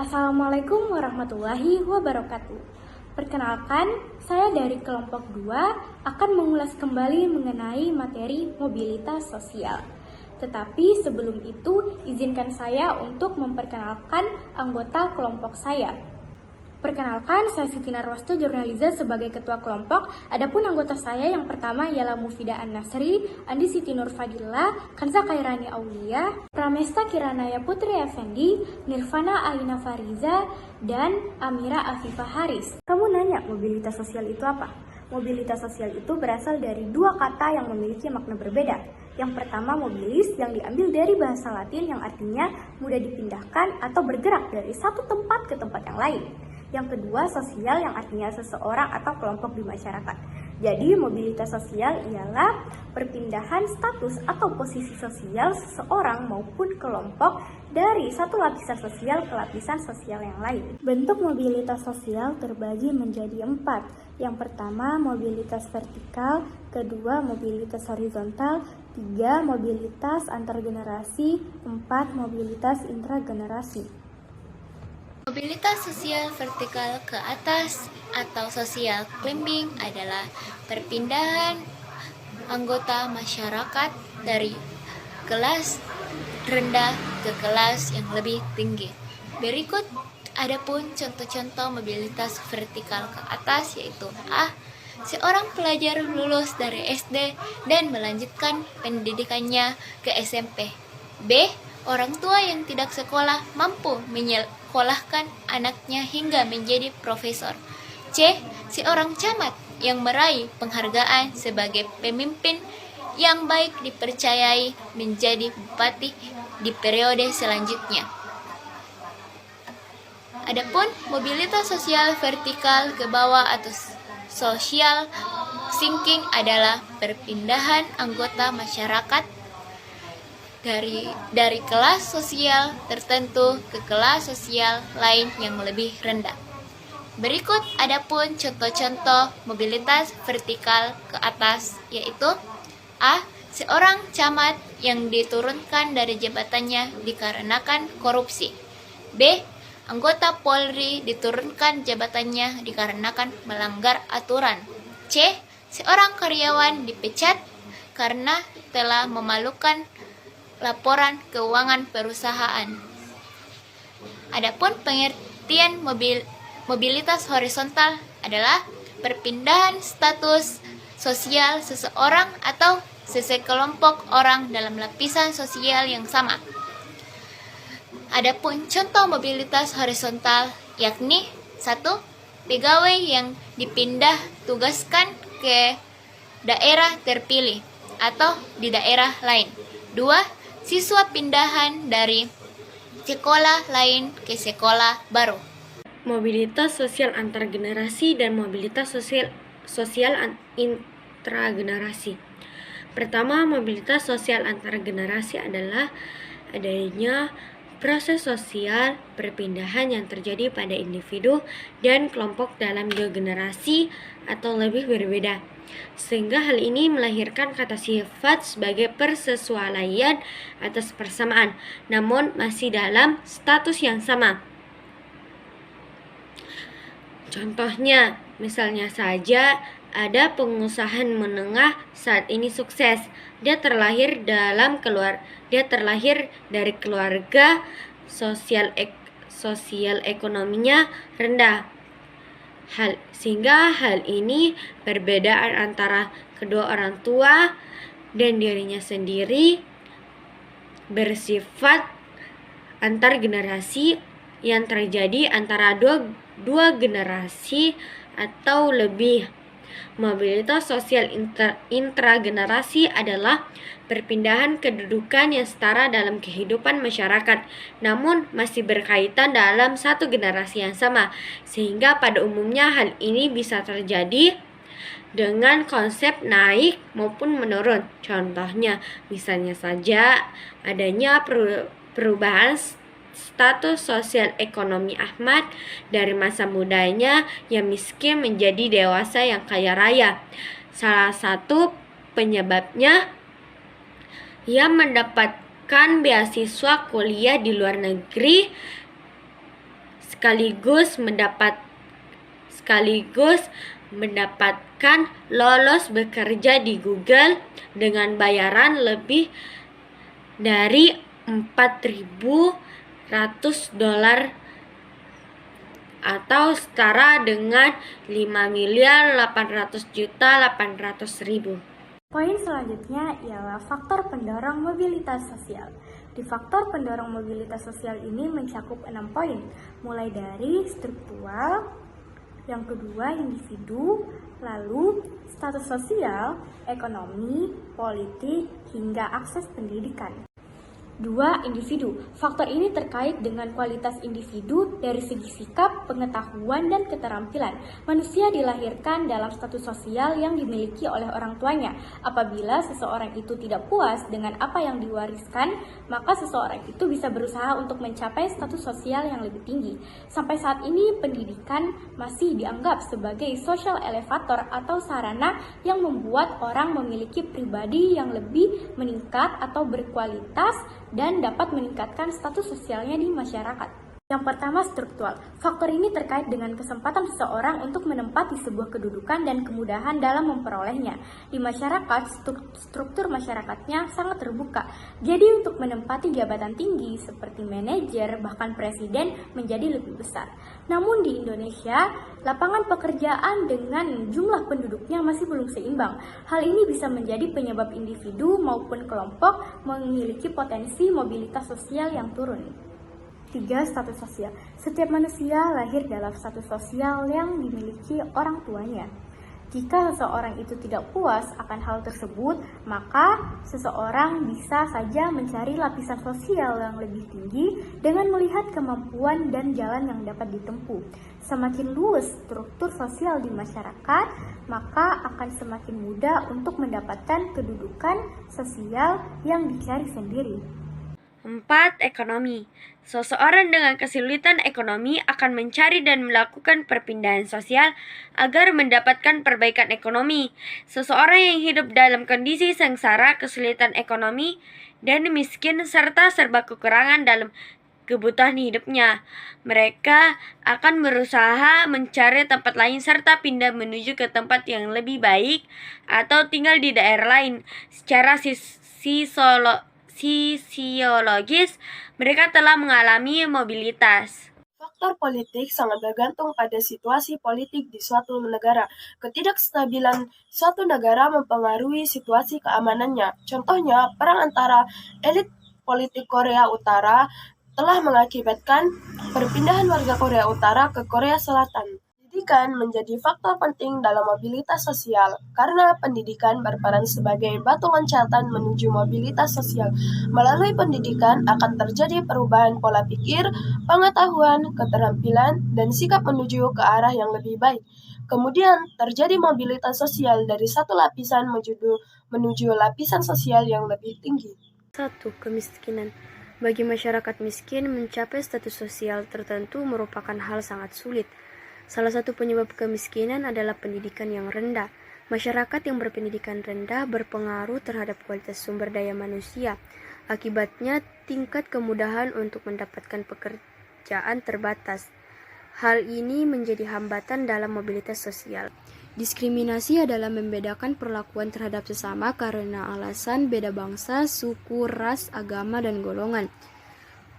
Assalamualaikum warahmatullahi wabarakatuh. Perkenalkan, saya dari kelompok 2 akan mengulas kembali mengenai materi mobilitas sosial. Tetapi sebelum itu, izinkan saya untuk memperkenalkan anggota kelompok saya. Perkenalkan, saya Siti Narwastu Jurnaliza sebagai ketua kelompok. Adapun anggota saya yang pertama ialah Mufida An-Nasri, Andi Siti Nurfadillah, Kanza Khairani Aulia, Pramesta Kiranaya Putri Effendi, Nirvana Alina Fariza, dan Amira Afifah Haris. Kamu nanya mobilitas sosial itu apa? Mobilitas sosial itu berasal dari dua kata yang memiliki makna berbeda. Yang pertama mobilis yang diambil dari bahasa Latin yang artinya mudah dipindahkan atau bergerak dari satu tempat ke tempat yang lain. Yang kedua, sosial yang artinya seseorang atau kelompok di masyarakat. Jadi, mobilitas sosial ialah perpindahan status atau posisi sosial seseorang maupun kelompok dari satu lapisan sosial ke lapisan sosial yang lain. Bentuk mobilitas sosial terbagi menjadi 4. Yang pertama, mobilitas vertikal, kedua, mobilitas horizontal, 3, mobilitas antargenerasi, 4, mobilitas intragenerasi. Mobilitas sosial vertikal ke atas atau social climbing adalah perpindahan anggota masyarakat dari kelas rendah ke kelas yang lebih tinggi. Berikut adapun contoh-contoh mobilitas vertikal ke atas, yaitu A. Seorang pelajar lulus dari SD dan melanjutkan pendidikannya ke SMP. B. Orang tua yang tidak sekolah mampu menyekolahkan anaknya hingga menjadi profesor. C. Seorang camat yang meraih penghargaan sebagai pemimpin yang baik dipercayai menjadi bupati di periode selanjutnya. Adapun mobilitas sosial vertikal ke bawah atau social sinking adalah perpindahan anggota masyarakat dari kelas sosial tertentu ke kelas sosial lain yang lebih rendah. Berikut adapun contoh-contoh mobilitas vertikal ke atas, yaitu A. Seorang camat yang diturunkan dari jabatannya dikarenakan korupsi. B. Anggota Polri diturunkan jabatannya dikarenakan melanggar aturan. C. Seorang karyawan dipecat karena telah memalukan laporan keuangan perusahaan. Adapun pengertian mobilitas horizontal adalah perpindahan status sosial seseorang atau sekelompok orang dalam lapisan sosial yang sama. Adapun contoh mobilitas horizontal yakni 1. Pegawai yang dipindah tugaskan ke daerah terpilih atau di daerah lain. 2. Siswa pindahan dari sekolah lain ke sekolah baru. Mobilitas sosial antar generasi dan mobilitas sosial intragenerasi. Pertama, mobilitas sosial antar generasi adalah adanya proses sosial perpindahan yang terjadi pada individu dan kelompok dalam 2 generasi atau lebih berbeda, sehingga hal ini melahirkan kata sifat sebagai persesuaian atas persamaan, namun masih dalam status yang sama. Contohnya, misalnya saja ada pengusaha menengah saat ini sukses. Dia terlahir dari keluarga sosial ekonominya rendah. Sehingga hal ini perbedaan antara kedua orang tua dan dirinya sendiri bersifat antar generasi yang terjadi antara dua generasi atau lebih. Mobilitas sosial intragenerasi adalah perpindahan kedudukan yang setara dalam kehidupan masyarakat, namun masih berkaitan dalam satu generasi yang sama, sehingga pada umumnya hal ini bisa terjadi dengan konsep naik maupun menurun. Contohnya, misalnya saja adanya perubahan status sosial ekonomi Ahmad dari masa mudanya yang miskin menjadi dewasa yang kaya raya. Salah satu penyebabnya ia mendapatkan beasiswa kuliah di luar negeri sekaligus mendapatkan lolos bekerja di Google dengan bayaran lebih dari $4.100 atau setara dengan 5.800.800.000. Poin selanjutnya ialah faktor pendorong mobilitas sosial. Di faktor pendorong mobilitas sosial ini mencakup 6 poin, mulai dari struktural, yang kedua individu, lalu status sosial, ekonomi, politik, hingga akses pendidikan. 2. Individu. Faktor ini terkait dengan kualitas individu dari segi sikap, pengetahuan, dan keterampilan. Manusia dilahirkan dalam status sosial yang dimiliki oleh orang tuanya. Apabila seseorang itu tidak puas dengan apa yang diwariskan, maka seseorang itu bisa berusaha untuk mencapai status sosial yang lebih tinggi. Sampai saat ini, pendidikan masih dianggap sebagai social elevator atau sarana yang membuat orang memiliki pribadi yang lebih meningkat atau berkualitas dan dapat meningkatkan status sosialnya di masyarakat. Yang pertama, struktural. Faktor ini terkait dengan kesempatan seseorang untuk menempati sebuah kedudukan dan kemudahan dalam memperolehnya. Di masyarakat, struktur masyarakatnya sangat terbuka. Jadi untuk menempati jabatan tinggi seperti manajer, bahkan presiden menjadi lebih besar. Namun di Indonesia, lapangan pekerjaan dengan jumlah penduduknya masih belum seimbang. Hal ini bisa menjadi penyebab individu maupun kelompok memiliki potensi mobilitas sosial yang turun. 3. Status sosial. Setiap manusia lahir dalam status sosial yang dimiliki orang tuanya. Jika seseorang itu tidak puas akan hal tersebut, maka seseorang bisa saja mencari lapisan sosial yang lebih tinggi dengan melihat kemampuan dan jalan yang dapat ditempuh. Semakin luas struktur sosial di masyarakat, maka akan semakin mudah untuk mendapatkan kedudukan sosial yang dicari sendiri. 4. Ekonomi. Seseorang dengan kesulitan ekonomi akan mencari dan melakukan perpindahan sosial agar mendapatkan perbaikan ekonomi. Seseorang yang hidup dalam kondisi sengsara, kesulitan ekonomi, dan miskin serta serba kekurangan dalam kebutuhan hidupnya, mereka akan berusaha mencari tempat lain serta pindah menuju ke tempat yang lebih baik atau tinggal di daerah lain. Secara sisiologis, mereka telah mengalami mobilitas. Faktor politik sangat bergantung pada situasi politik di suatu negara. Ketidakstabilan suatu negara mempengaruhi situasi keamanannya. Contohnya, perang antara elit politik Korea Utara telah mengakibatkan perpindahan warga Korea Utara ke Korea Selatan. Pendidikan menjadi faktor penting dalam mobilitas sosial karena pendidikan berperan sebagai batu loncatan menuju mobilitas sosial. Melalui pendidikan akan terjadi perubahan pola pikir, pengetahuan, keterampilan, dan sikap menuju ke arah yang lebih baik. Kemudian terjadi mobilitas sosial dari satu lapisan menuju lapisan sosial yang lebih tinggi. 1. Kemiskinan. Bagi masyarakat miskin, mencapai status sosial tertentu merupakan hal sangat sulit. Salah satu penyebab kemiskinan adalah pendidikan yang rendah. Masyarakat yang berpendidikan rendah berpengaruh terhadap kualitas sumber daya manusia. Akibatnya, tingkat kemudahan untuk mendapatkan pekerjaan terbatas. Hal ini menjadi hambatan dalam mobilitas sosial. Diskriminasi adalah membedakan perlakuan terhadap sesama karena alasan beda bangsa, suku, ras, agama, dan golongan.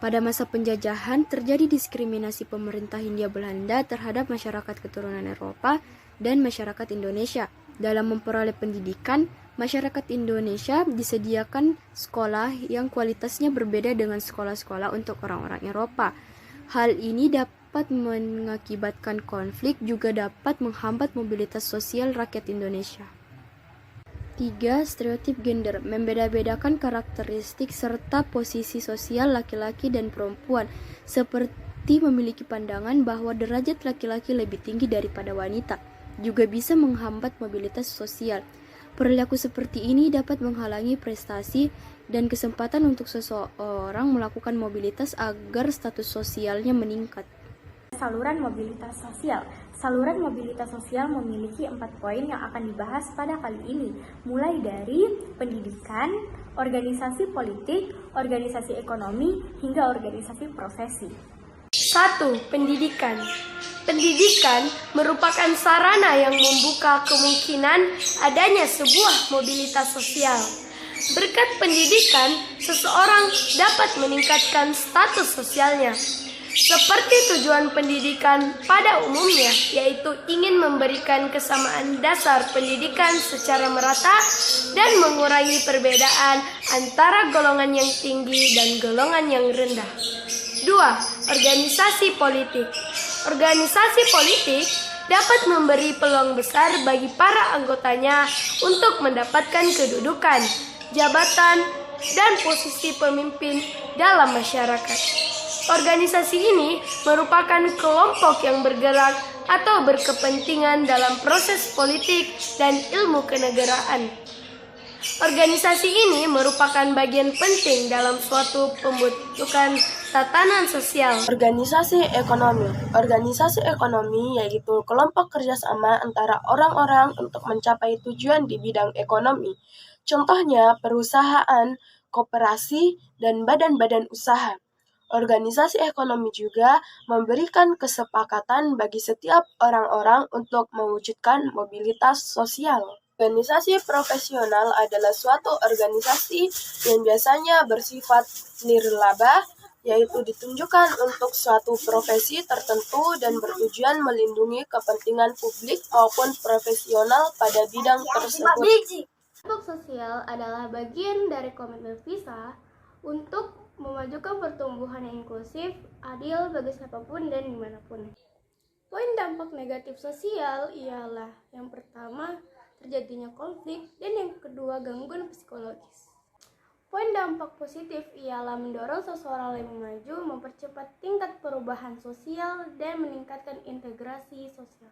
Pada masa penjajahan, terjadi diskriminasi pemerintah Hindia Belanda terhadap masyarakat keturunan Eropa dan masyarakat Indonesia. Dalam memperoleh pendidikan, masyarakat Indonesia disediakan sekolah yang kualitasnya berbeda dengan sekolah-sekolah untuk orang-orang Eropa. Hal ini dapat mengakibatkan konflik, juga dapat menghambat mobilitas sosial rakyat Indonesia. 3. Stereotip gender. Membeda-bedakan karakteristik serta posisi sosial laki-laki dan perempuan, seperti memiliki pandangan bahwa derajat laki-laki lebih tinggi daripada wanita, juga bisa menghambat mobilitas sosial. Perilaku seperti ini dapat menghalangi prestasi dan kesempatan untuk seseorang melakukan mobilitas agar status sosialnya meningkat. Saluran mobilitas sosial. Saluran mobilitas sosial memiliki 4 poin yang akan dibahas pada kali ini, mulai dari pendidikan, organisasi politik, organisasi ekonomi, hingga organisasi profesi. 1. Pendidikan. Pendidikan merupakan sarana yang membuka kemungkinan adanya sebuah mobilitas sosial. Berkat pendidikan, seseorang dapat meningkatkan status sosialnya. Seperti tujuan pendidikan pada umumnya, yaitu ingin memberikan kesamaan dasar pendidikan secara merata dan mengurangi perbedaan antara golongan yang tinggi dan golongan yang rendah. 2. Organisasi politik. Organisasi politik dapat memberi peluang besar bagi para anggotanya untuk mendapatkan kedudukan, jabatan, dan posisi pemimpin dalam masyarakat. Organisasi ini merupakan kelompok yang bergerak atau berkepentingan dalam proses politik dan ilmu kenegaraan. Organisasi ini merupakan bagian penting dalam suatu pembentukan tatanan sosial. Organisasi ekonomi. Organisasi ekonomi yaitu kelompok kerjasama antara orang-orang untuk mencapai tujuan di bidang ekonomi. Contohnya perusahaan, koperasi, dan badan-badan usaha. Organisasi ekonomi juga memberikan kesepakatan bagi setiap orang-orang untuk mewujudkan mobilitas sosial. Organisasi profesional adalah suatu organisasi yang biasanya bersifat nirlaba, yaitu ditunjukkan untuk suatu profesi tertentu dan bertujuan melindungi kepentingan publik maupun profesional pada bidang tersebut. Kelompok sosial adalah bagian dari komitmen visa untuk memajukan pertumbuhan yang inklusif, adil bagi siapapun dan dimanapun. Poin dampak negatif sosial ialah yang pertama, terjadinya konflik, dan yang kedua, gangguan psikologis. Poin dampak positif ialah mendorong seseorang lebih maju, mempercepat tingkat perubahan sosial, dan meningkatkan integrasi sosial.